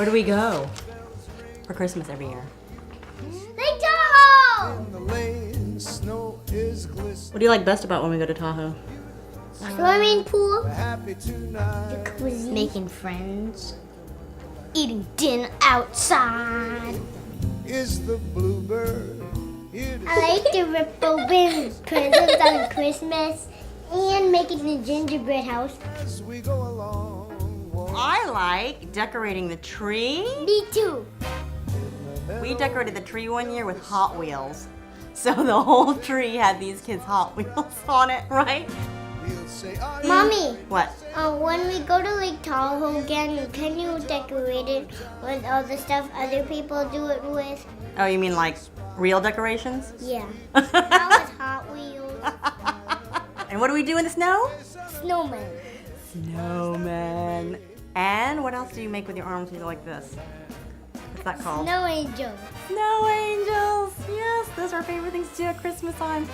Where do we go for Christmas every year? Lake Tahoe! What do you like best about when we go to Tahoe? Swimming pool. Making friends. Eating dinner outside. Is the bluebird. I like to rip open presents on Christmas and making the gingerbread house. As we go along. I like decorating the tree. Me too. We decorated the tree one year with Hot Wheels. So the whole tree had these kids' Hot Wheels on it, right? We'll say, "Are you Mommy, What? when we go to Lake Tahoe again, can you decorate it with all the stuff other people do it with? Oh, you mean like real decorations? Yeah. That was Hot Wheels. And what do we do in the snow? Snowmen. Snowmen. And what else do you make with your arms like this? What's that called? Snow angels. Snow angels. Yes, those are our favorite things to do at Christmas time.